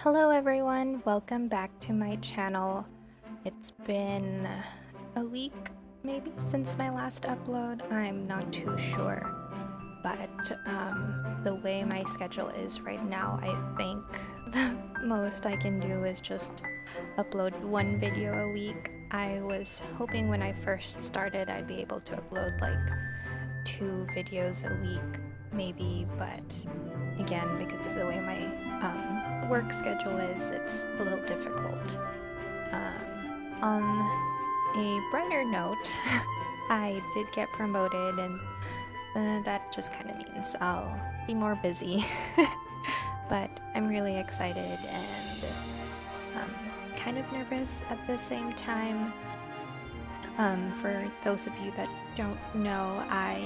Hello everyone, welcome back to my channel. It's been a week maybe since my last upload, I'm not too sure. But the way my schedule is right now, I think the most I can do is just upload one video a week. I was hoping when I first started I'd be able to upload like 2 videos a week maybe, but again, because of the way my work schedule is, it's a little difficult. On a brighter note, I did get promoted, and that just kind of means I'll be more busy. But I'm really excited and kind of nervous at the same time. For those of you that don't know, I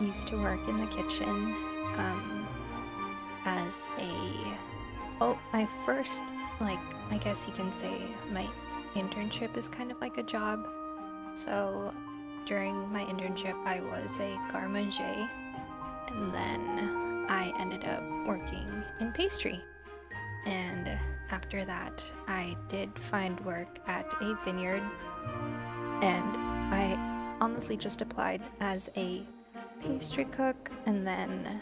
used to work in the kitchen as my first, I guess you can say my internship is kind of like a job. So during my internship, I was a garde-manger, and then I ended up working in pastry. And after that, I did find work at a vineyard, and I honestly just applied as a pastry cook, and then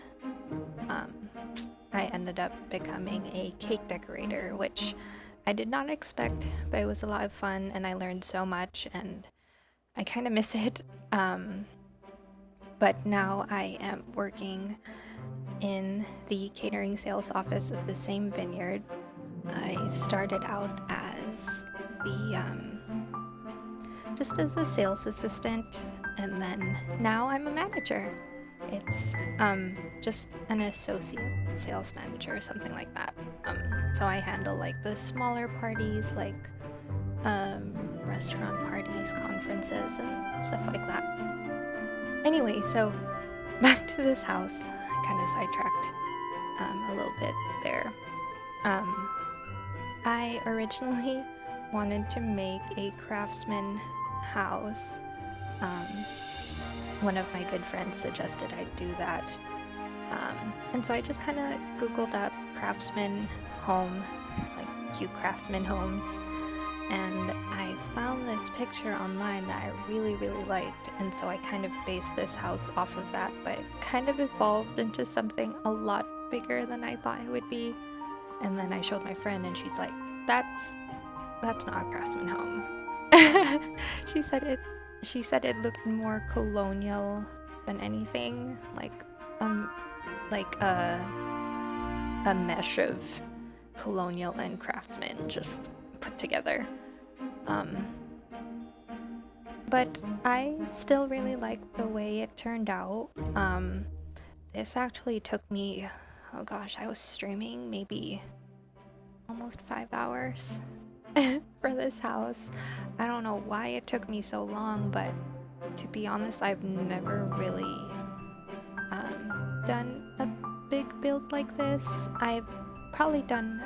I ended up becoming a cake decorator, which I did not expect, but it was a lot of fun and I learned so much and I kind of miss it. But now I am working in the catering sales office of the same vineyard. I started out as just as a sales assistant, and then now I'm a manager. It's just an associate sales manager or something like that. So I handle like the smaller parties, like restaurant parties, conferences, and stuff like that. Anyway, so back to this house. I kind of sidetracked a little bit there. I originally wanted to make a craftsman house. One of my good friends suggested I do that. And so I just kind of googled up craftsman home, like cute craftsman homes, and I found this picture online that I really liked, and so I kind of based this house off of that, but it kind of evolved into something a lot bigger than I thought it would be. And then I showed my friend and she's like, that's not a craftsman home. She said it looked more colonial than anything, like a mesh of colonial and craftsman just put together. But I still really like the way it turned out. This actually took me, oh gosh, I was streaming maybe almost 5 hours for this house. I don't know why it took me so long, but to be honest, I've never really done a big build like this. I've probably done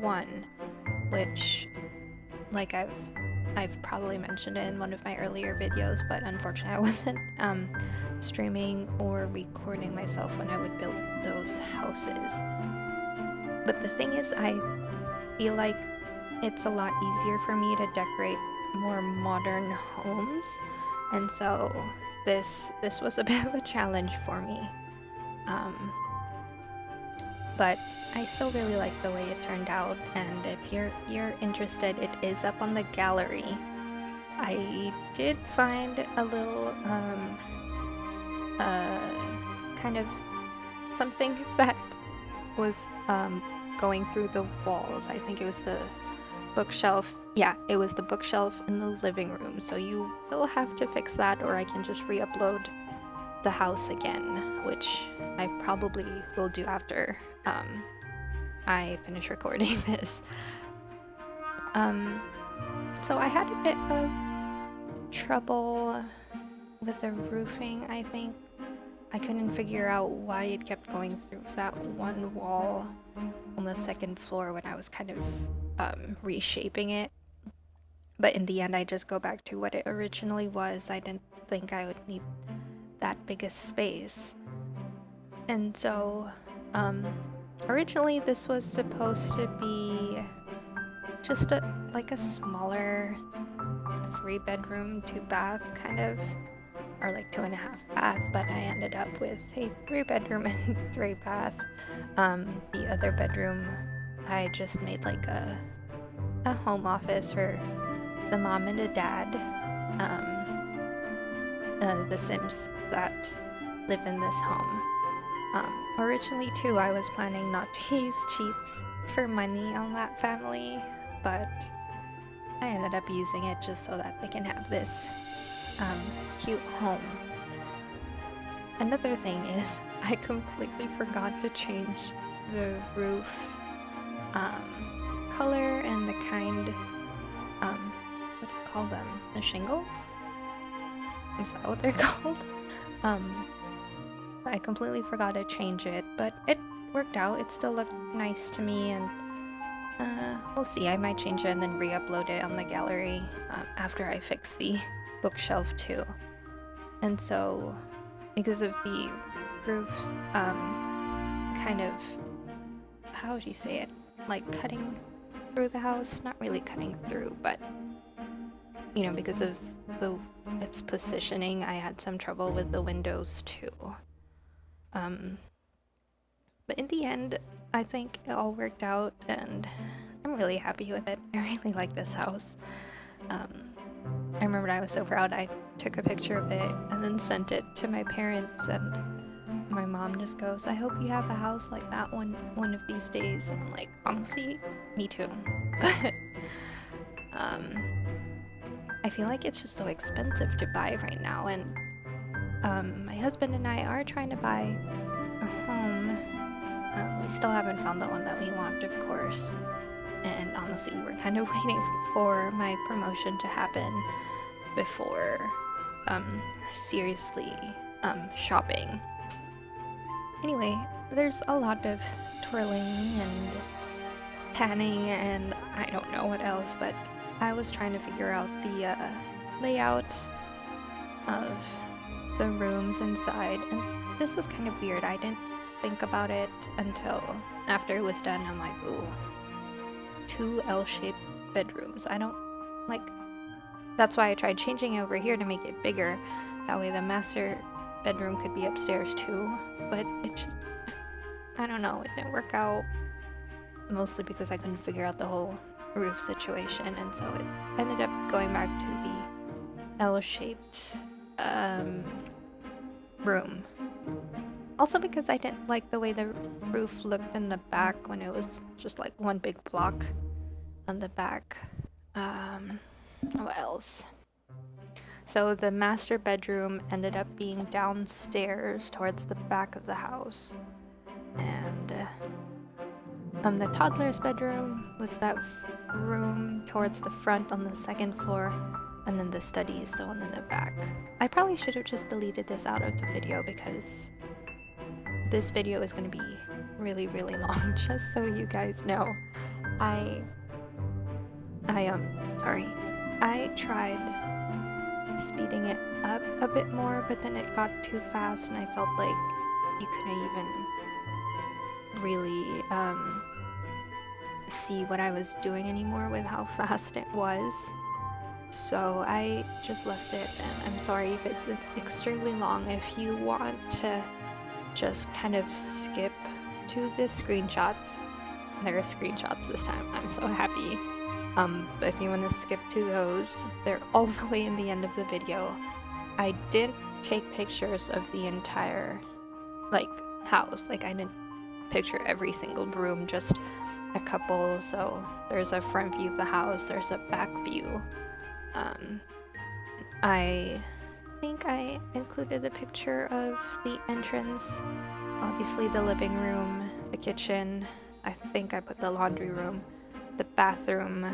one, which like I've probably mentioned it in one of my earlier videos, but unfortunately I wasn't streaming or recording myself when I would build those houses. But the thing is, I feel like it's a lot easier for me to decorate more modern homes, and so this was a bit of a challenge for me. But I still really like the way it turned out, and if you're interested, it is up on the gallery. I did find a little kind of something that was going through the walls. I think it was the bookshelf. Yeah, it was the bookshelf in the living room, so you will have to fix that, or I can just re-upload the house again, which I probably will do after I finish recording this. So I had a bit of trouble with the roofing, I think. I couldn't figure out why it kept going through that one wall on the second floor when I was kind of reshaping it. But in the end, I just go back to what it originally was. I didn't think I would need that big a space. And so Originally this was supposed to be just like a smaller 3-bedroom, 2-bath kind of, or like 2.5 bath, but I ended up with a 3-bedroom and 3-bath. The other bedroom I just made like a home office for the mom and the dad, the Sims that live in this home. Originally too, I was planning not to use cheats for money on that family, but I ended up using it just so that they can have this cute home. Another thing is I completely forgot to change the roof color and the kind, what do you call them? The shingles? Is that what they're called? I completely forgot to change it, but it worked out. It still looked nice to me, and we'll see. I might change it and then re-upload it on the gallery after I fix the bookshelf too. And so, because of the roof's kind of, how would you say it? Like cutting through the house? Not really cutting through, but you know, because of its positioning, I had some trouble with the windows too. But in the end, I think it all worked out, and I'm really happy with it. I really like this house. I remember I was so proud. I took a picture of it and then sent it to my parents, and my mom just goes, "I hope you have a house like that one of these days." And I'm like, honestly, me too. But I feel like it's just so expensive to buy right now, and my husband and I are trying to buy a home. We still haven't found the one that we want, of course, and honestly we were kind of waiting for my promotion to happen before seriously shopping. Anyway, there's a lot of twirling and panning and I don't know what else, but I was trying to figure out the layout of the rooms inside, and this was kind of weird. I didn't think about it until after it was done. I'm like, ooh, 2 L-shaped bedrooms. I don't like. That's why I tried changing it over here to make it bigger. That way the master bedroom could be upstairs too. But it just, I don't know, it didn't work out. Mostly because I couldn't figure out the whole roof situation, and so it ended up going back to the L-shaped room. Also because I didn't like the way the roof looked in the back when it was just like one big block on the back. What else? So the master bedroom ended up being downstairs towards the back of the house, and the toddler's bedroom was that room towards the front on the 2nd floor, and then the study is the one in the back. I probably should have just deleted this out of the video because this video is going to be really, really long, just so you guys know. I tried speeding it up a bit more, but then it got too fast and I felt like you couldn't even really see what I was doing anymore with how fast it was. So I just left it, and I'm sorry if it's extremely long. If you want to just kind of skip to the screenshots, there are screenshots this time, I'm so happy. But if you want to skip to those, they're all the way in the end of the video. I didn't take pictures of the entire like house, like I didn't picture every single room, just a couple. So there's a front view of the house, there's a back view. I think I included the picture of the entrance, obviously the living room, the kitchen. I think I put the laundry room, the bathroom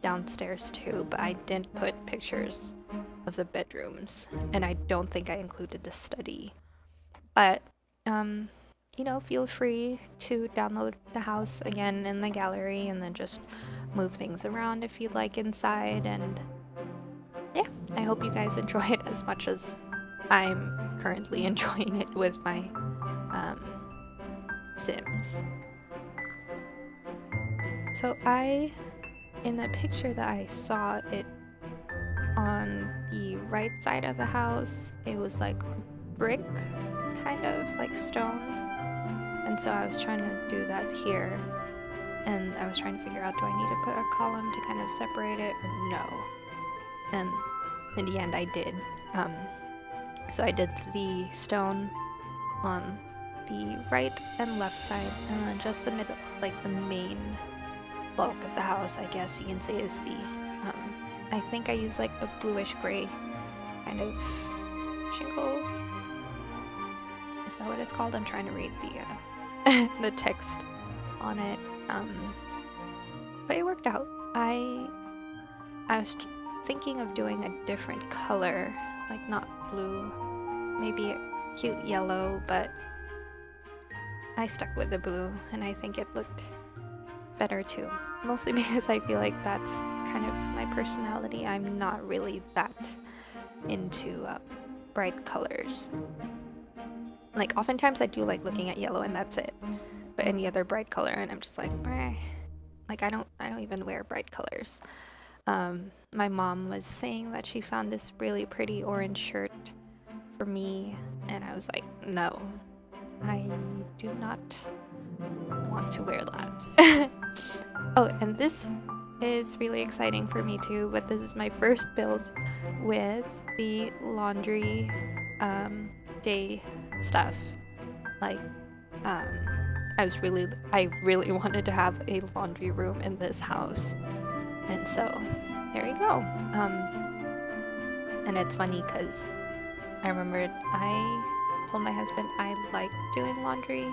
downstairs too, but I didn't put pictures of the bedrooms, and I don't think I included the study. But you know, feel free to download the house again in the gallery and then just move things around if you'd like inside. And yeah, I hope you guys enjoy it as much as I'm currently enjoying it with my Sims. So in the picture that I saw, it on the right side of the house, it was like brick, kind of like stone. And so I was trying to do that here. And I was trying to figure out, do I need to put a column to kind of separate it or no? And in the end I did. So I did the stone on the right and left side, and then just the middle, like the main bulk of the house, I guess you can say, is the I think I used like a bluish gray kind of shingle. Is that what it's called? I'm trying to read the the text on it. But it worked out. I was thinking of doing a different color, like not blue, maybe a cute yellow, but I stuck with the blue, and I think it looked better too. Mostly because I feel like that's kind of my personality. I'm not really that into bright colors. Like oftentimes I do like looking at yellow and that's it. But any other bright color and I'm just like, meh. Like I don't even wear bright colors. My mom was saying that she found this really pretty orange shirt for me, and I was like, no, I do not want to wear that. Oh, and this is really exciting for me too, but this is my first build with the laundry day stuff. Like I really wanted to have a laundry room in this house, and so there you go. And it's funny because I remembered I told my husband I like doing laundry,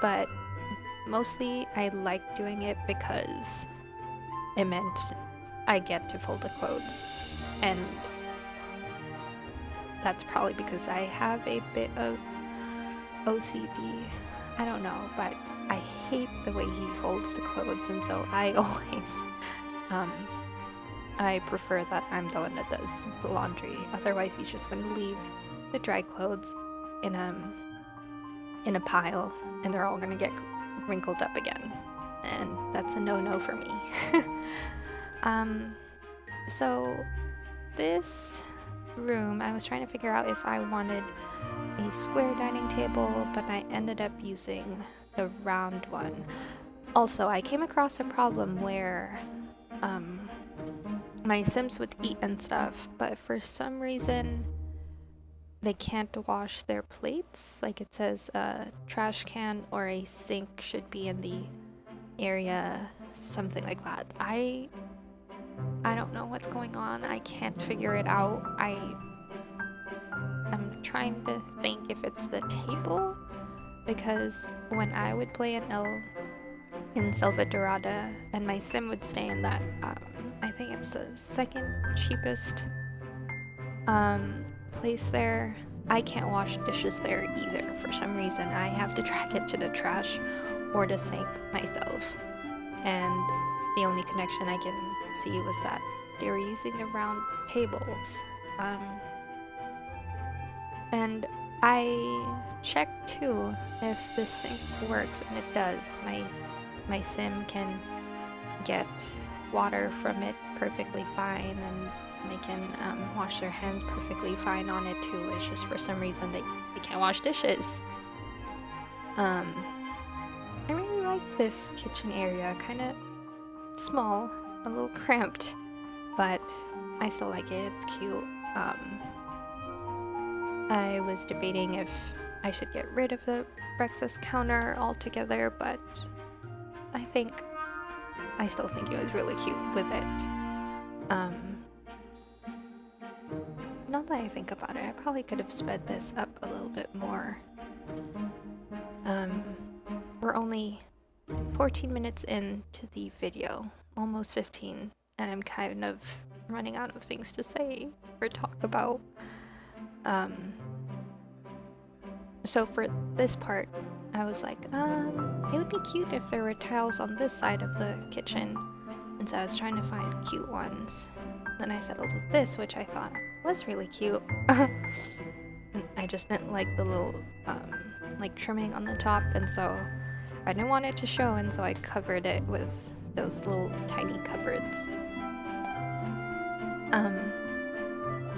but mostly I like doing it because it meant I get to fold the clothes, and that's probably because I have a bit of OCD. I don't know, but I hate the way he folds the clothes, and so I always I prefer that I'm the one that does the laundry. Otherwise he's just going to leave the dry clothes in a pile, and they're all going to get wrinkled up again, and that's a no-no for me. So this room, I was trying to figure out if I wanted a square dining table, but I ended up using the round one. Also, I came across a problem where my Sims would eat and stuff, but for some reason they can't wash their plates. Like it says a trash can or a sink should be in the area, something like that. I don't know what's going on. I can't figure it out. I'm trying to think if it's the table, because when I would play in Salvadorada and my sim would stay in that, I think it's the second cheapest place there, I can't wash dishes there either. For some reason I have to drag it to the trash or the sink myself, and the only connection I can see was that they were using the round tables. And I checked too if the sink works, and it does. My sim can get water from it perfectly fine, and they can wash their hands perfectly fine on it too. It's just for some reason they can't wash dishes. I really like this kitchen area. Kind of small, a little cramped, but I still like it. It's cute. I was debating if I should get rid of the breakfast counter altogether, but I still think it was really cute with it. Now that I think about it, I probably could have sped this up a little bit more. We're only 14 minutes into the video, almost 15, and I'm kind of running out of things to say or talk about. So for this part, I was like, it would be cute if there were tiles on this side of the kitchen, and so I was trying to find cute ones. Then I settled with this, which I thought was really cute. I just didn't like the little like trimming on the top, and so I didn't want it to show, and so I covered it with those little tiny cupboards.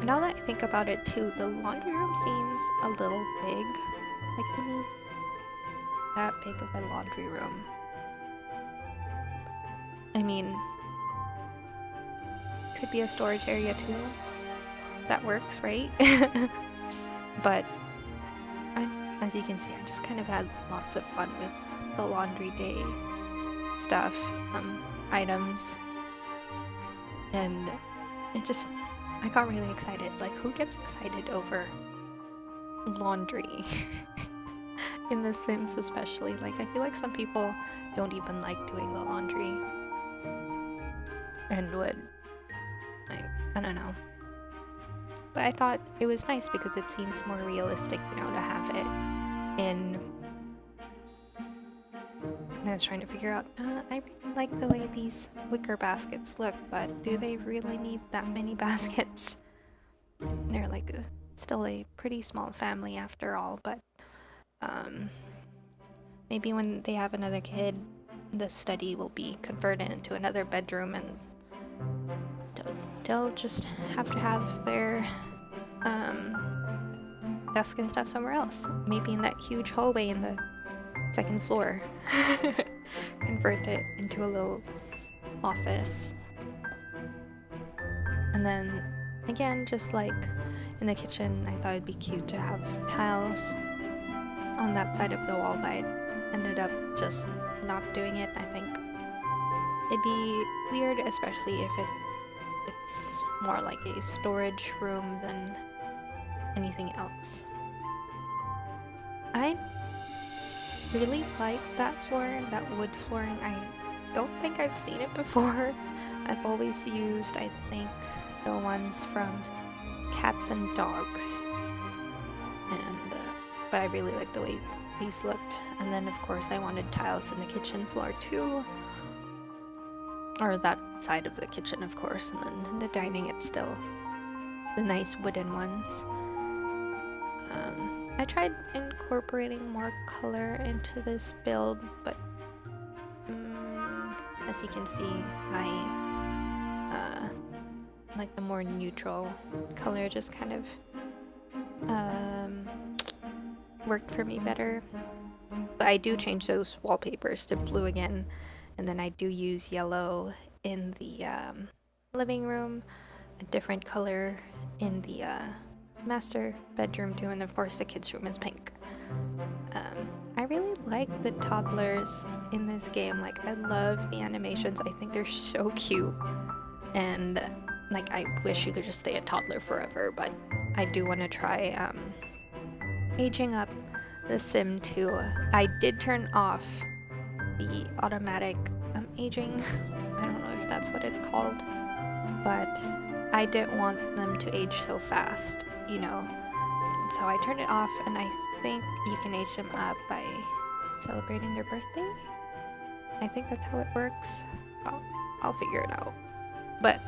Now that I think about it too, the laundry room seems a little big. Like, who needs that big of a laundry room? I mean, could be a storage area too. That works, right? But as you can see, I just kind of had lots of fun with the laundry day stuff, items, and I got really excited. Like, who gets excited over laundry? In The Sims especially. Like, I feel like some people don't even like doing the laundry and would, I don't know. But I thought it was nice because it seems more realistic, to have it in. And I was trying to figure out, I really like the way these wicker baskets look, but do they really need that many baskets? They're like still a pretty small family after all, but maybe when they have another kid, the study will be converted into another bedroom, and they'll just have to have their desk and stuff somewhere else. Maybe in that huge hallway in the second floor. Convert it into a little office. And then again, just like in the kitchen, I thought it'd be cute to have tiles on that side of the wall, but I ended up just not doing it. I think it'd be weird, especially if it's more like a storage room than anything else. I really like that flooring, that wood flooring. I don't think I've seen it before. I've always used, I think, the ones from Cats and Dogs, and but I really like the way these looked. And then of course I wanted tiles in the kitchen floor too, or that side of the kitchen of course, and then in the dining it's still the nice wooden ones. I tried incorporating more color into this build, but as you can see, I like the more neutral color just kind of worked for me better. But I do change those wallpapers to blue again, and then I do use yellow in the living room, a different color in the master bedroom too, and of course the kids' room is pink. I really like the toddlers in this game. Like, I love the animations. I think they're so cute, and like I wish you could just stay a toddler forever, but I do want to try aging up the Sim 2. I did turn off the automatic aging. I don't know if that's what it's called, but I didn't want them to age so fast, and so I turned it off, and I think you can age them up by celebrating their birthday. I think that's how it works. I'll figure it out. But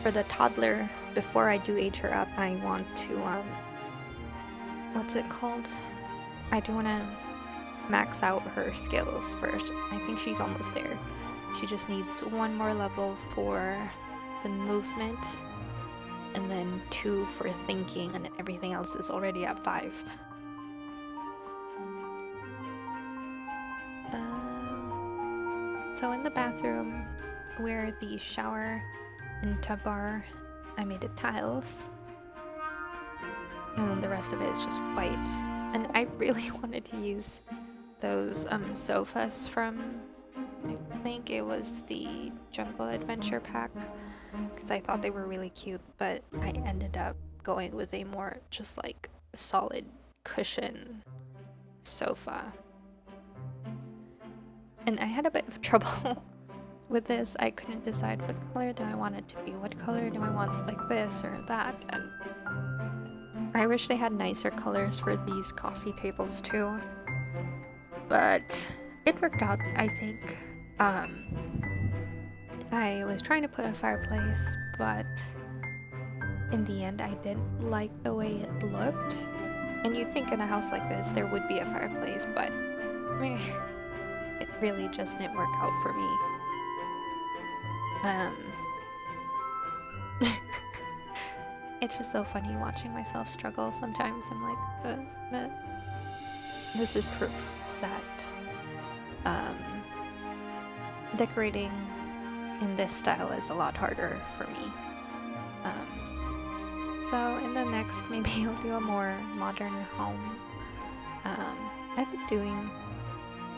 for the toddler, before I do age her up, I want to what's it called? I do want to max out her skills first. I think she's almost there. She just needs one more level for the movement, and then 2 for thinking, and everything else is already at 5. So in the bathroom, where the shower and tub are, I made it tiles, and then the rest of it is just white. And I really wanted to use those sofas from, I think it was the Jungle Adventure pack, because I thought they were really cute, but I ended up going with a more just like solid cushion sofa. And I had a bit of trouble with this. I couldn't decide what color do I want it to be, what color do I want like this or that, and I wish they had nicer colors for these coffee tables too, but it worked out, I think. I was trying to put a fireplace, but in the end I didn't like the way it looked, And you'd think in a house like this there would be a fireplace, but meh, it really just didn't work out for me. It's just so funny watching myself struggle sometimes. I'm like, but this is proof that decorating in this style is a lot harder for me. So in the next, maybe I'll do a more modern home. I've been doing,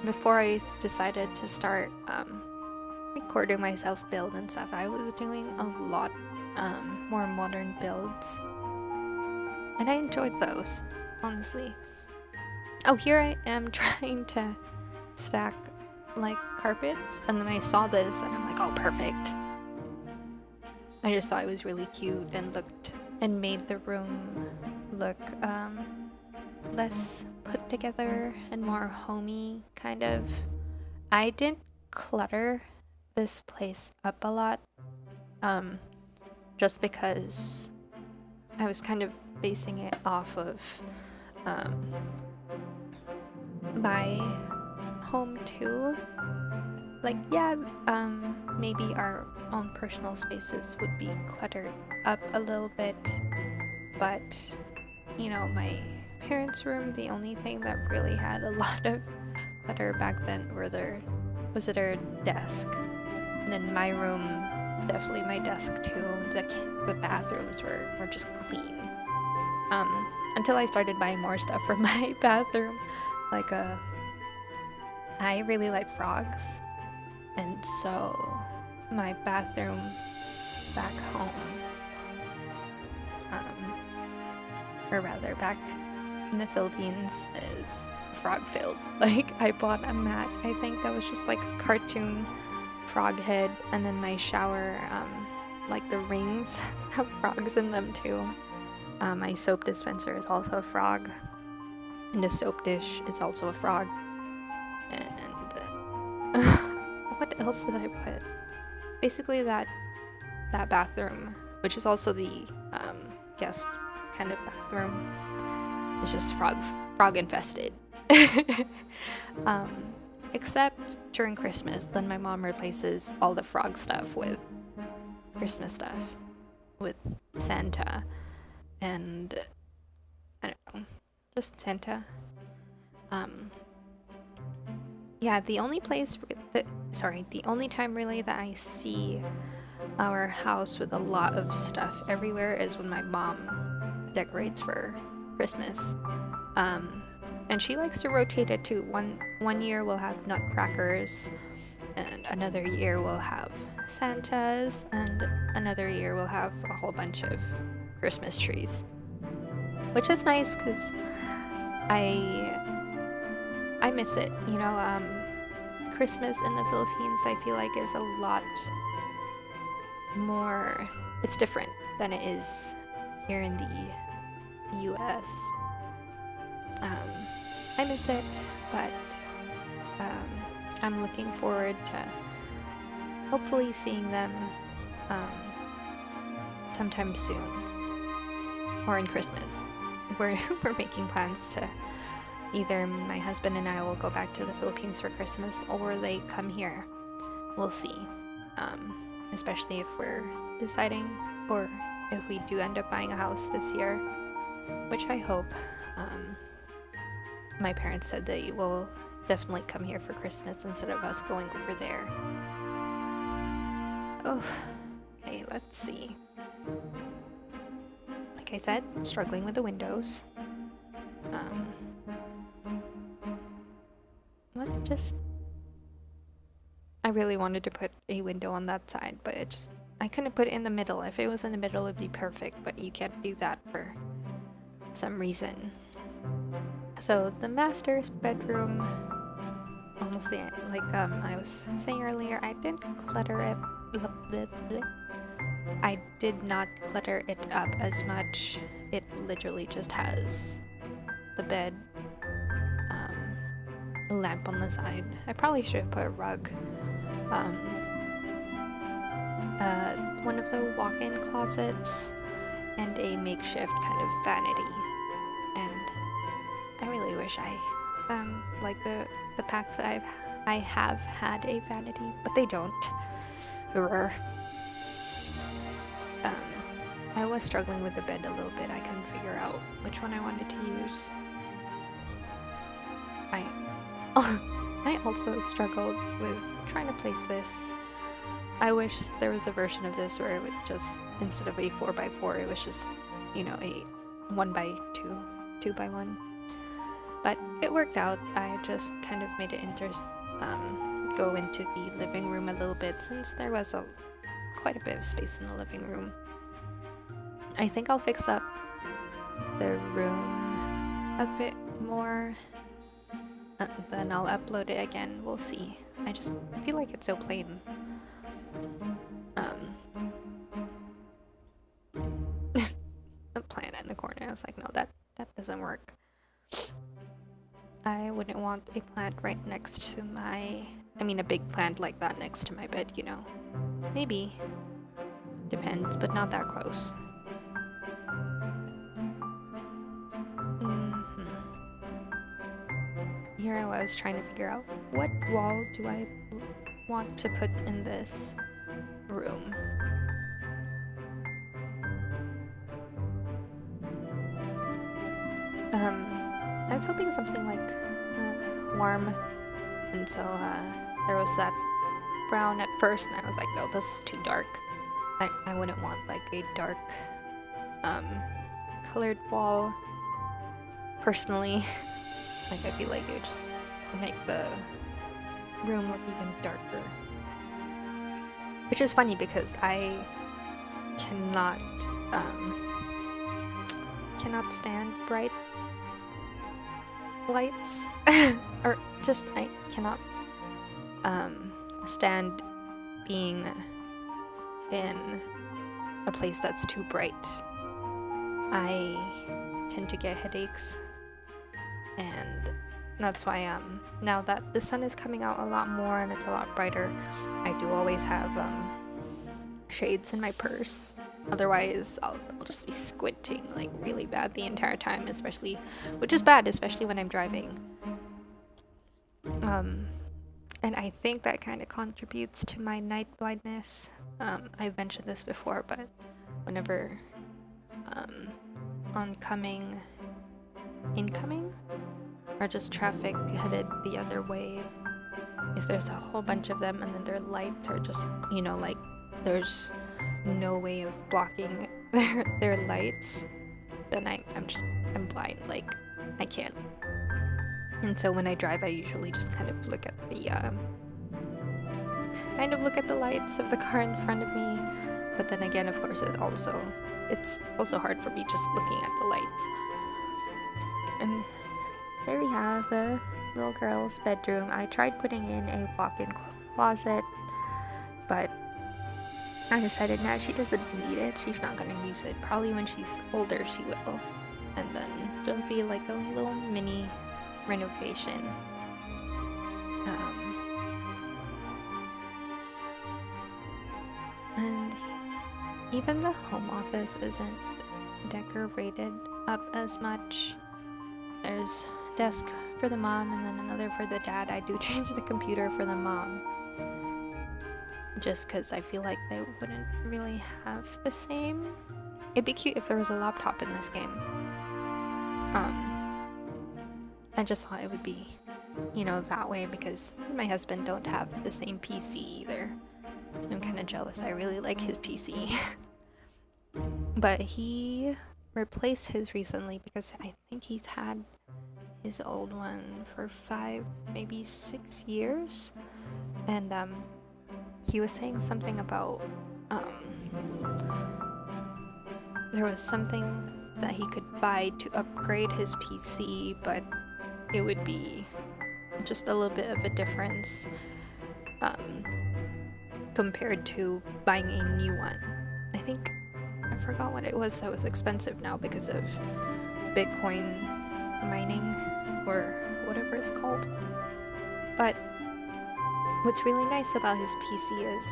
before I decided to start recording myself build and stuff, I was doing a lot more modern builds, and I enjoyed those, honestly. Oh, here I am trying to stack like carpets, and then I saw this and I'm like, oh, perfect. I just thought it was really cute and looked and made the room look less put together and more homey, kind of. I didn't clutter this place up a lot, just because I was kind of basing it off of my home too. Like, yeah, maybe our own personal spaces would be cluttered up a little bit, but you know, my parents' room, the only thing that really had a lot of clutter back then was their desk. And then my room, definitely my desk too. The bathrooms were just clean. Until I started buying more stuff for my bathroom. Like, I really like frogs. And so my bathroom back home, or rather back in the Philippines, is frog filled. Like, I bought a mat, I think that was just like a cartoon frog head, and then my shower, like the rings have frogs in them too. My soap dispenser is also a frog, and the soap dish is also a frog. And what else did I put? Basically that bathroom, which is also the guest kind of bathroom, is just frog infested. Except during Christmas, then my mom replaces all the frog stuff with Christmas stuff, with Santa, and I don't know, just Santa. Yeah, the only time really that I see our house with a lot of stuff everywhere is when my mom decorates for Christmas. And she likes to rotate it too. One year we'll have nutcrackers, and another year we'll have Santas, and another year we'll have a whole bunch of Christmas trees. Which is nice because I miss it, you know. Christmas in the Philippines, I feel like, is a lot more, it's different than it is here in the US. I miss it, but I'm looking forward to hopefully seeing them sometime soon, or in Christmas. We're making plans to, either my husband and I will go back to the Philippines for Christmas, or they come here. We'll see. Especially if we're deciding, or if we do end up buying a house this year, which I hope. My parents said they will definitely come here for Christmas instead of us going over there. Oh, okay, let's see. Like I said, struggling with the windows. I really wanted to put a window on that side, but I couldn't put it in the middle. If it was in the middle, it'd be perfect, but you can't do that for some reason. So the master's bedroom, honestly, like I was saying earlier, I didn't clutter it. I did not clutter it up as much. It literally just has the bed, a lamp on the side. I probably should have put a rug. One of the walk-in closets, and a makeshift kind of vanity. And wish like the packs that I have had a vanity, but they don't. Err. I was struggling with the bed a little bit. I couldn't figure out which one I wanted to use. I also struggled with trying to place this. I wish there was a version of this where it would just, instead of a 4x4, it was just, you know, a 1x2, 2x1. But it worked out. I just kind of made it go into the living room a little bit, since there was quite a bit of space in the living room. I think I'll fix up the room a bit more, and then I'll upload it again. We'll see. I just feel like it's so plain. The plant in the corner, I was like, no, that doesn't work. I wouldn't want a plant right next to a big plant like that next to my bed, you know. Maybe. Depends, but not that close. Here I was trying to figure out, what wall do I want to put in this room? I was hoping something like warm, and so there was that brown at first, and I was like, no, this is too dark. I wouldn't want like a dark colored wall personally. Like, I feel like it would just make the room look even darker. Which is funny because I cannot stand bright lights. Or just, I cannot stand being in a place that's too bright. I tend to get headaches, and that's why now that the sun is coming out a lot more and it's a lot brighter, I do always have shades in my purse. Otherwise I'll just be squinting like really bad the entire time, which is bad, especially when I'm driving. And I think that kind of contributes to my night blindness. I've mentioned this before, but whenever incoming, or just traffic headed the other way, if there's a whole bunch of them and then their lights are just, you know, like there's no way of blocking their lights, then I'm blind, like I can't. And so when I drive, I usually just kind of look at the lights of the car in front of me. But then again, of course, it's also hard for me just looking at the lights. And there we have the little girl's bedroom. I tried putting in a walk-in closet, but I decided now she doesn't need it. She's not going to use it. Probably when she's older she will. And then it'll be like a little mini renovation. And even the home office isn't decorated up as much. There's a desk for the mom and then another for the dad. I do change the computer for the mom, just because I feel like they wouldn't really have the same. It'd be cute if there was a laptop in this game. I just thought it would be, you know, that way, because me and my husband don't have the same PC either. I'm kind of jealous. I really like his PC. But he replaced his recently, because I think he's had his old one for 5, maybe 6 years. And he was saying something about there was something that he could buy to upgrade his PC, but it would be just a little bit of a difference compared to buying a new one. I forgot what it was that was expensive now because of Bitcoin mining or whatever it's called. But what's really nice about his PC is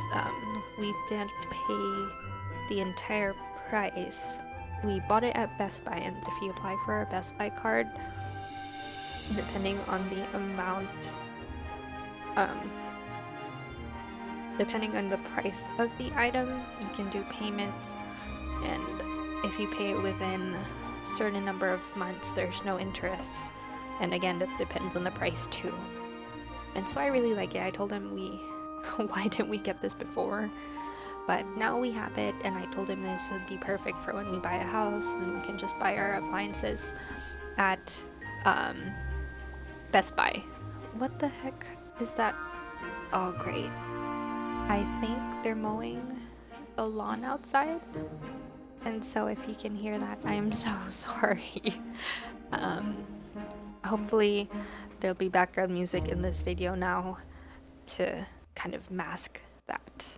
we didn't pay the entire price. We bought it at Best Buy, and if you apply for a Best Buy card, depending on the amount, um, depending on the price of the item, you can do payments, and if you pay it within a certain number of months, there's no interest. And again, that depends on the price too. And so I really like it. I told him why didn't we get this before? But now we have it, and I told him this would be perfect for when we buy a house. Then we can just buy our appliances at Best Buy. What the heck is that? Oh, great. I think they're mowing the lawn outside. And so if you can hear that, I am so sorry. Hopefully there'll be background music in this video now to kind of mask that.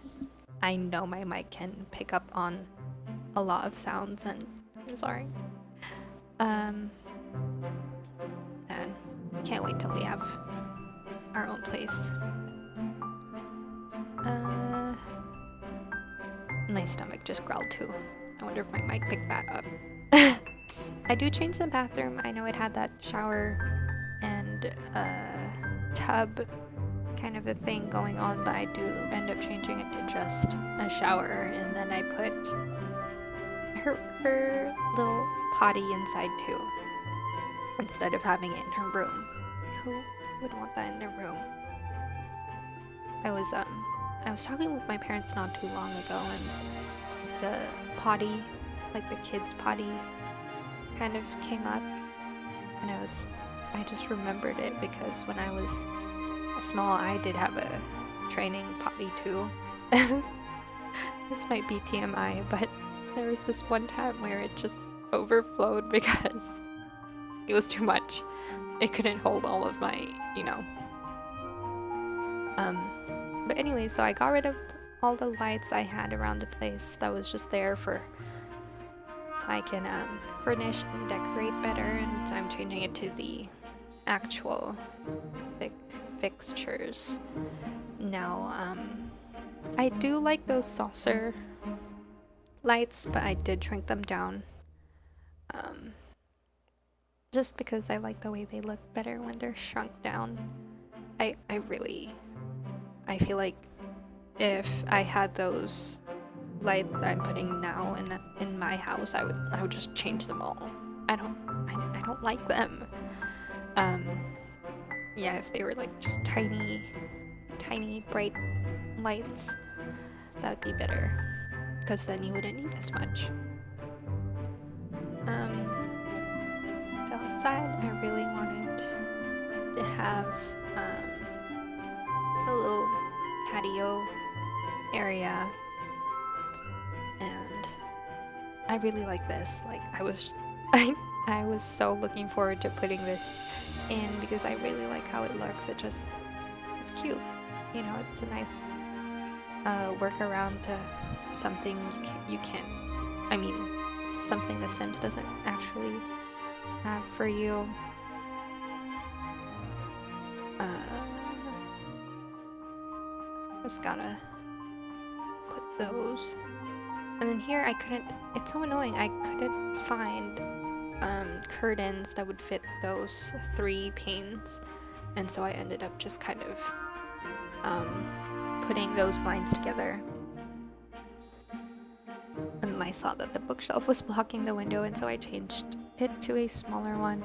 I know my mic can pick up on a lot of sounds, and I'm sorry. And can't wait till we have our own place. My stomach just growled too. I wonder if my mic picked that up. I do change the bathroom. I know it had that shower and tub kind of a thing going on, but I do end up changing it to just a shower, and then I put her little potty inside too, instead of having it in her room. Who would want that in their room? I was talking with my parents not too long ago, and the potty, like the kids' potty, kind of came up, and I just remembered it because when I was small, I did have a training potty too. This might be TMI, but there was this one time where it just overflowed because it was too much. It couldn't hold all of my, but anyway, so I got rid of all the lights I had around the place that was just there so I can furnish and decorate better, and I'm changing it to the actual fixtures now. I do like those saucer lights, but I did shrink them down, just because I like the way they look better when they're shrunk down. I feel like if I had those lights that I'm putting now in my house, I would just change them all. I don't like them. Yeah, if they were like just tiny bright lights, that would be better, because then you wouldn't need as much. So outside, I really wanted to have a little patio area, and I really like this. Like, I was so looking forward to putting this in because I really like how it looks. It's cute, it's a nice workaround to something something The Sims doesn't actually have for you. Just gotta put those. And then here it's so annoying, I couldn't find curtains that would fit those 3 panes, and so I ended up just kind of putting those blinds together. And I saw that the bookshelf was blocking the window, and so I changed it to a smaller one.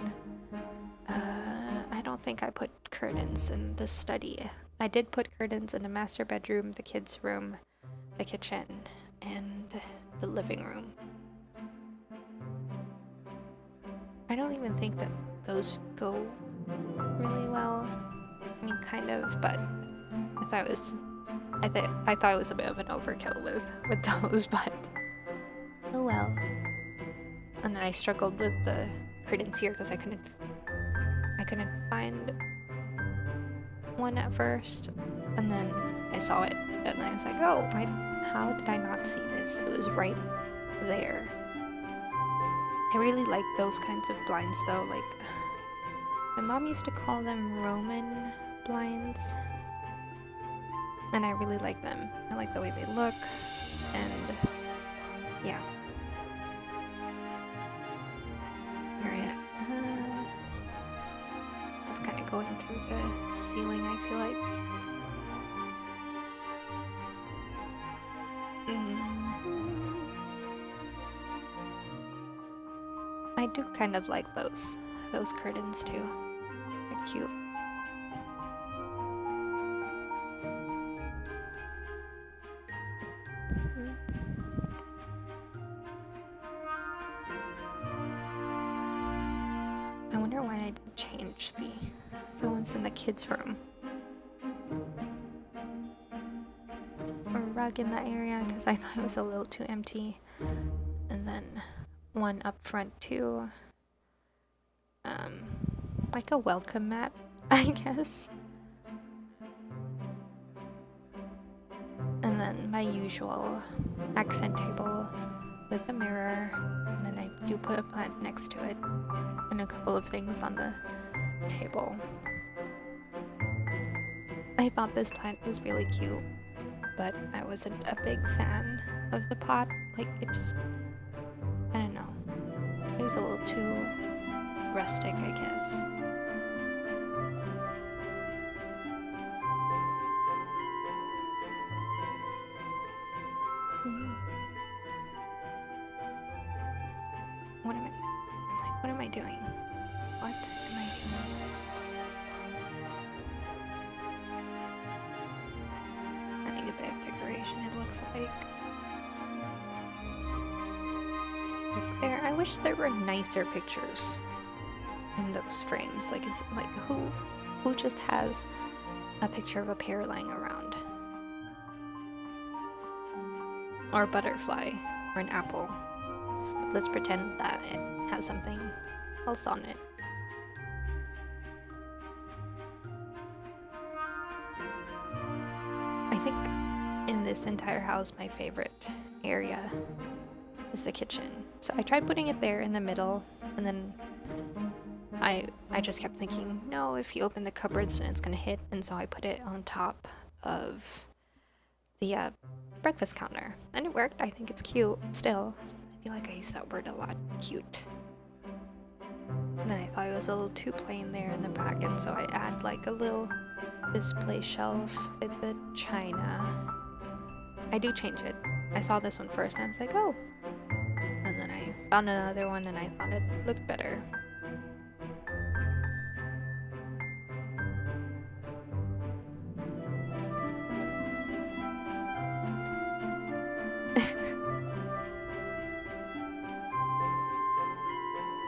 I don't think I put curtains in the study. I did put curtains in the master bedroom, the kids' room, the kitchen, and the living room. I don't even think that those go really well. I mean, kind of, but I thought it was a bit of an overkill with those, but oh well. And then I struggled with the curtains here because I couldn't find one at first, and then I saw it, and I was like, oh, how did I not see this? It was right there. I really like those kinds of blinds though. Like, my mom used to call them Roman blinds, and I really like them. I like the way they look, and yeah. towards a ceiling, I feel like. I do kind of like those curtains too. They're cute. I wonder why I didn't change the ones in the kids' room. Or rug in that area, because I thought it was a little too empty. And then one up front too. Like a welcome mat, I guess. And then my usual accent table with a mirror. And then I do put a plant next to it. And a couple of things on the table. I thought this plant was really cute, but I wasn't a big fan of the pot. Like, it just, I don't know. It was a little too rustic, I guess. What am I doing? What am I doing? Adding a bit of decoration, it looks like. Like there, I wish there were nicer pictures in those frames. Like, it's like, who just has a picture of a pear lying around? Or a butterfly, or an apple. But let's pretend that it has something else on it. I think in this entire house, my favorite area is the kitchen. So I tried putting it there in the middle, and then I just kept thinking, no, if you open the cupboards then it's gonna hit, and so I put it on top of the breakfast counter, and it worked. I think it's cute still. I feel like I use that word a lot, cute. And then I thought it was a little too plain there in the back, and so I add like a little display shelf with the china. I do change it. I saw this one first and I was like, oh. And then I found another one and I thought it looked better.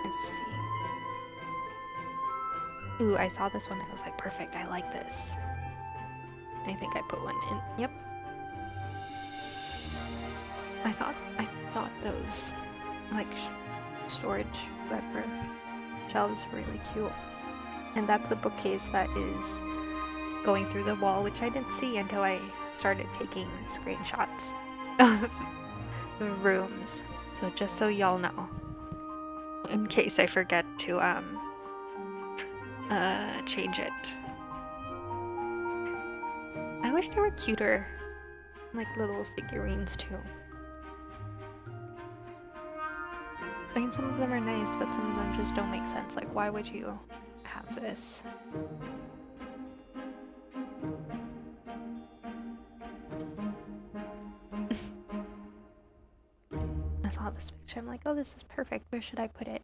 Let's see. Ooh, I saw this one and I was like, perfect, I like this. I think I put one in. Yep. I thought those like storage wrapper shelves were really cute. And that's the bookcase that is going through the wall, which I didn't see until I started taking screenshots of the rooms. So just so y'all know, in case I forget to change it. I wish there were cuter like little figurines too. I mean, some of them are nice, but some of them just don't make sense. Like, why would you have this? I saw this picture, I'm like, oh, this is perfect. Where should I put it?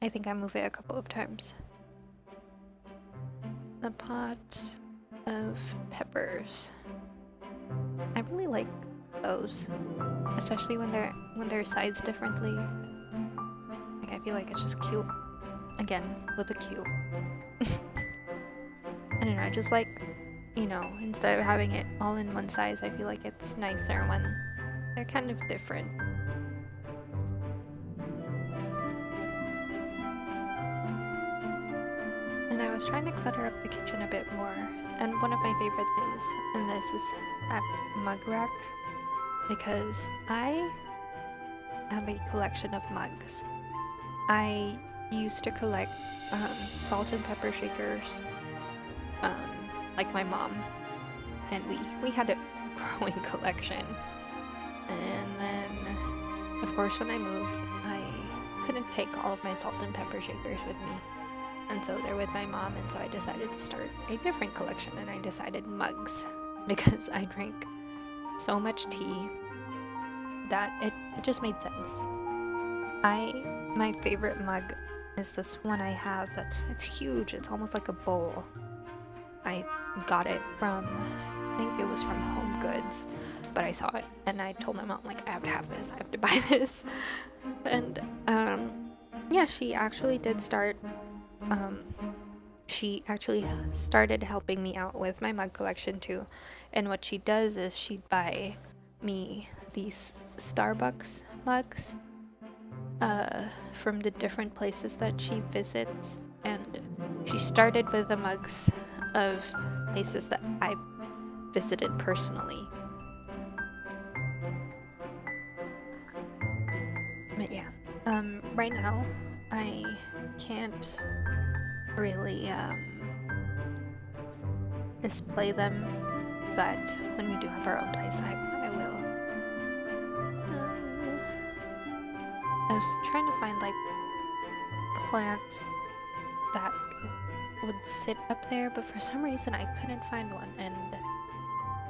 I think I moved it a couple of times. The pot of peppers. I really like those, especially when they're sized differently. Like, I feel like it's just cute. Again, with a Q. I don't know, I just like, you know, instead of having it all in one size, I feel like it's nicer when they're kind of different. And I was trying to clutter up the kitchen a bit more. And one of my favorite things in this is that mug rack, because I have a collection of mugs. I used to collect salt and pepper shakers, like my mom, and we had a growing collection. And then, of course, when I moved, I couldn't take all of my salt and pepper shakers with me. and so they're with my mom, and so I decided to start a different collection, and I decided mugs because I drank so much tea that it just made sense. My favorite mug is this one I have it's huge. It's almost like a bowl. I got it from, I think it was from Home Goods, but I saw it and I told my mom, like, I have to have this, I have to buy this. And yeah, she actually started helping me out with my mug collection too. And what she does is she'd buy me these Starbucks mugs from the different places that she visits, and she started with the mugs of places that I visited personally. But yeah, right now I can't really display them, but when we do have our own place, I will. I was trying to find like plants that would sit up there, but for some reason I couldn't find one, and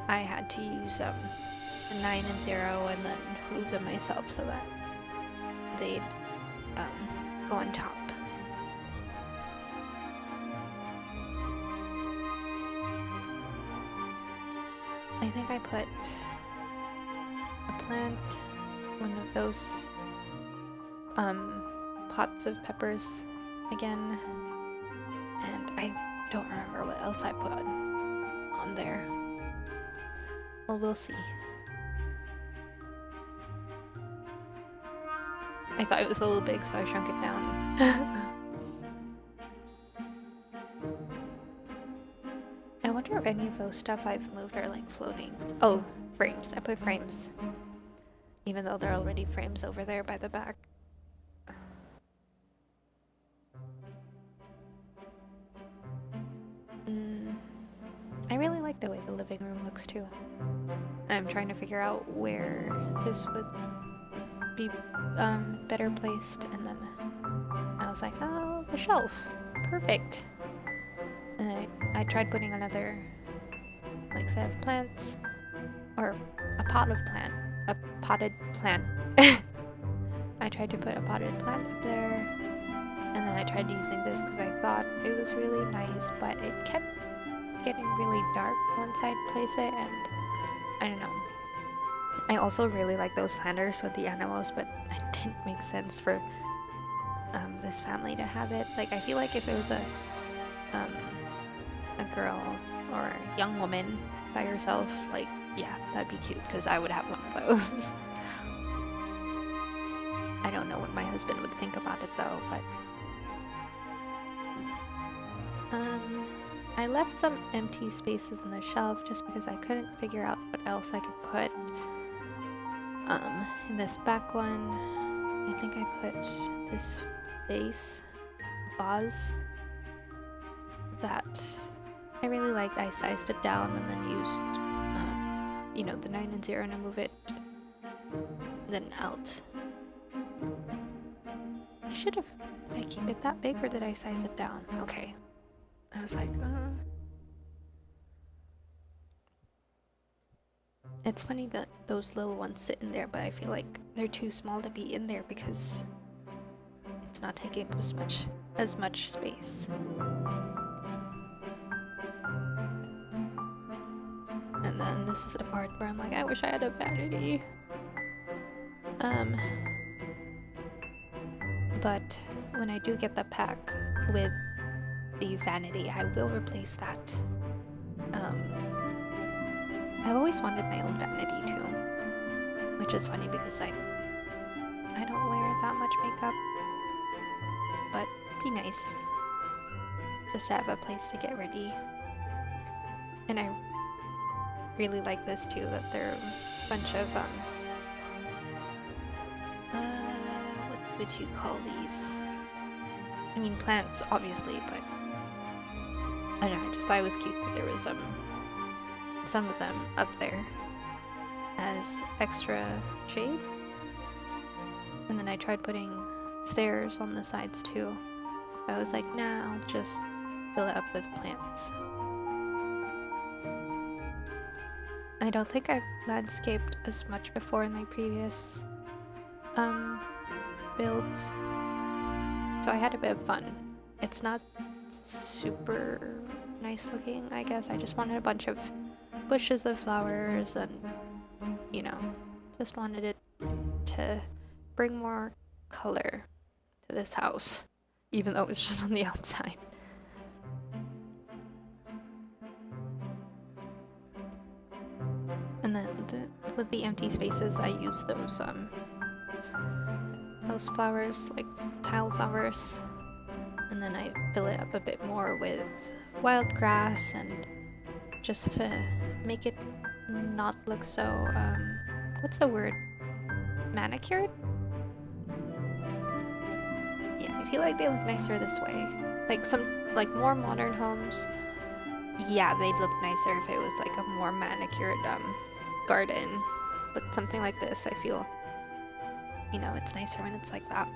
I had to use a 9 and 0 and then move them myself so that they'd go on top. I think I put a plant, one of those pots of peppers again, and I don't remember what else I put on there. Well, we'll see. I thought it was a little big, so I shrunk it down. I wonder if any of those stuff I've moved are like floating. Oh, frames. I put frames. Even though they're already frames over there by the back. I really like the way the living room looks too. I'm trying to figure out where this would be better placed, and then I was like, oh, the shelf. Perfect. And I tried putting another like set of plants, or a potted plant. I tried to put a potted plant up there, and then I tried using this because I thought it was really nice, but it kept getting really dark once I'd place it, and I don't know. I also really like those planters with the animals, but it didn't make sense for this family to have it. Like, I feel like if it was a girl or a young woman by herself, like, yeah, that'd be cute, because I would have one of those. I don't know what my husband would think about it though, but I left some empty spaces on the shelf just because I couldn't figure out what else I could put. In this back one, I think I put this vase that I really liked. I sized it down and then used, you know, the 9 and 0 to move it then out. Did I keep it that big or did I size it down? Okay. I was like, It's funny that those little ones sit in there, but I feel like they're too small to be in there because it's not taking up as much space. And then this is the part where I'm like, I wish I had a vanity. But when I do get the pack with the vanity, I will replace that. I've always wanted my own vanity too, which is funny because I don't wear that much makeup, but be nice just to have a place to get ready. And I really like this too, that they're a bunch of what would you call these? I mean, plants obviously, but I don't know, I just thought it was cute that there was some of them up there as extra shade. And then I tried putting stairs on the sides too, I was like, nah, I'll just fill it up with plants. I don't think I've landscaped as much before in my previous builds, so I had a bit of fun. It's not super nice looking, I guess. I just wanted a bunch of bushes of flowers and, you know, just wanted it to bring more color to this house, even though it's just on the outside. And then with the empty spaces, I use those flowers, like tile flowers, and then I fill it up a bit more with wild grass, and just to make it not look so, what's the word? Manicured? Yeah, I feel like they look nicer this way. Like like more modern homes, yeah, they'd look nicer if it was like a more manicured, garden. But something like this, I feel, you know, it's nicer when it's like that.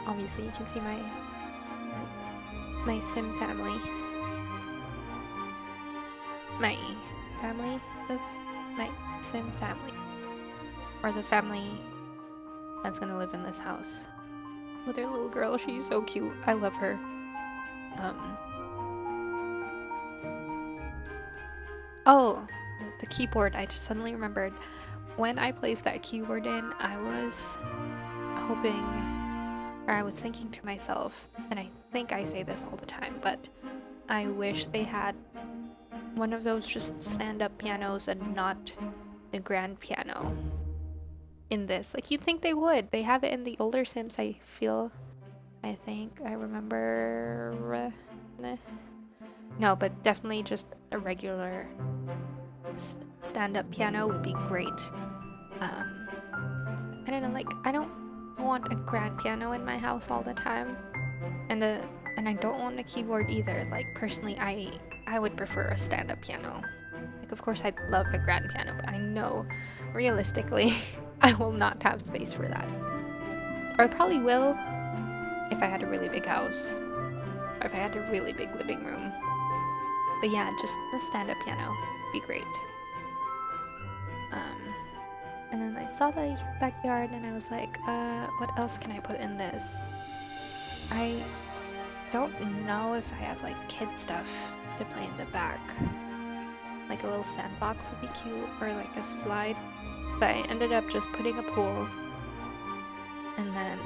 Obviously, you can see my sim family. My family of my sim family. Or the family that's gonna live in this house. With their little girl, she's so cute. I love her. Oh, the keyboard. I just suddenly remembered. When I placed that keyboard in, I was hoping, or I was thinking to myself, and I think I say this all the time, but I wish they had one of those just stand-up pianos and not the grand piano in this. Like, you'd think they would. They have it in the older Sims, I feel. I think I remember. No, but definitely just a regular stand-up piano would be great. I don't know, like, I don't want a grand piano in my house all the time, and I don't want a keyboard either. Like, personally, I would prefer a stand-up piano. Like, of course I'd love a grand piano, but I know realistically I will not have space for that. Or I probably will if I had a really big house, or if I had a really big living room. But yeah, just the stand-up piano would be great. And then I saw the backyard and I was like, what else can I put in this? I don't know if I have like kid stuff to play in the back. Like a little sandbox would be cute, or like a slide. But I ended up just putting a pool. And then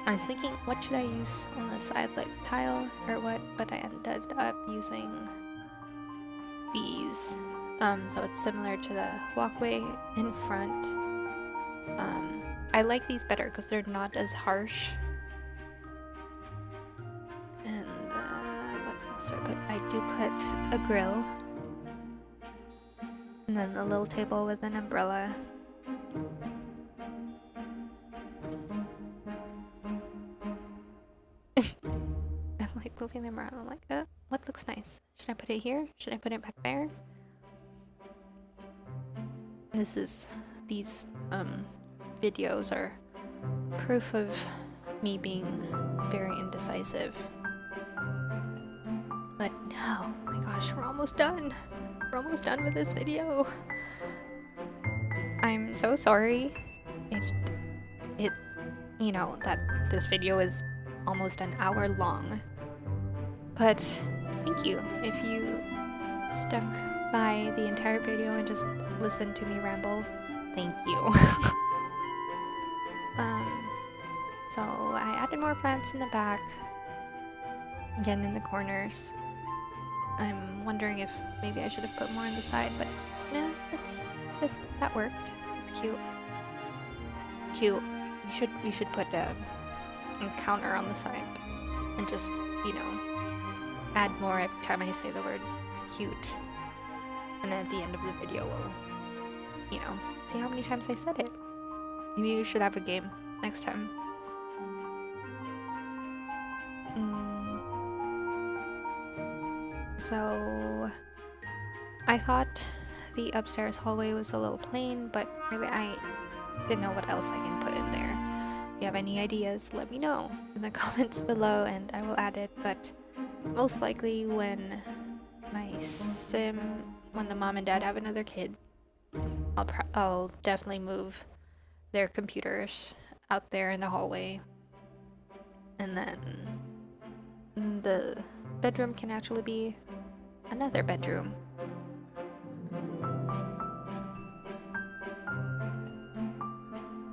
I was thinking, what should I use on the side, like tile or what? But I ended up using these. So it's similar to the walkway in front. I like these better because they're not as harsh. And what else do I put? I do put a grill. And then a little table with an umbrella. I'm like moving them around. I'm like, what looks nice? Should I put it here? Should I put it back there? These videos are proof of me being very indecisive. But oh my gosh, we're almost done. We're almost done with this video. I'm so sorry. You know, that this video is almost an hour long. But thank you if you stuck by the entire video and just listened to me ramble. Thank you. So I added more plants in the back, again in the corners. I'm wondering if maybe I should have put more on the side, but no, that worked. It's cute. Cute. We should put a counter on the side and just, you know, add more every time I say the word cute. And then at the end of the video we'll, you know, see how many times I said it. Maybe we should have a game next time. So I thought the upstairs hallway was a little plain, but really I didn't know what else I can put in there. If you have any ideas, let me know in the comments below and I will add it. But most likely when when the mom and dad have another kid, I'll definitely move their computers out there in the hallway, and then the bedroom can actually be another bedroom.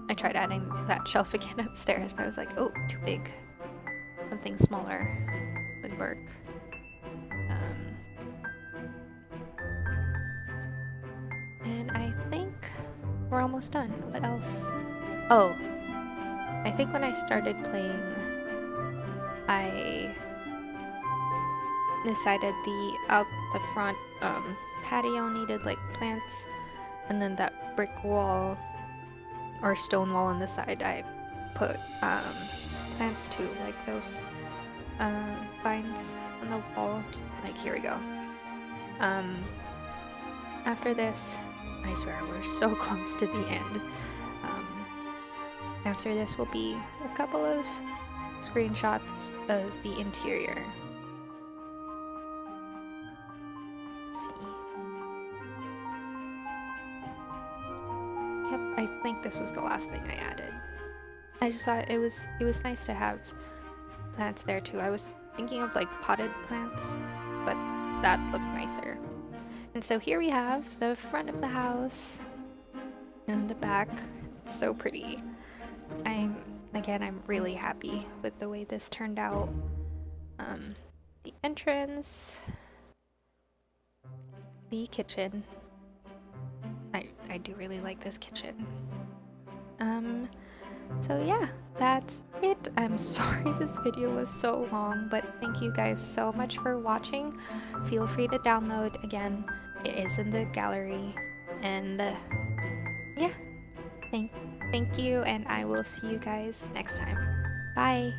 I tried adding that shelf again upstairs, but I was like, oh, too big. Something smaller would work. And I think we're almost done. What else? Oh, I think when I started playing, I decided out the front patio needed like plants, and then that brick wall or stone wall on the side I put plants too, like those vines on the wall. Like, here we go. After this, I swear we're so close to the end. After this will be a couple of screenshots of the interior. Let's see. Yep, I think this was the last thing I added. I just thought it was nice to have plants there too. I was thinking of like potted plants, but that looked nicer. And so here we have the front of the house and the back. It's so pretty. I'm really happy with the way this turned out. The entrance, the kitchen. I do really like this kitchen. So yeah, that's it. I'm sorry this video was so long, but thank you guys so much for watching. Feel free to download again. It is in the gallery. And yeah, thank you, and I will see you guys next time. Bye.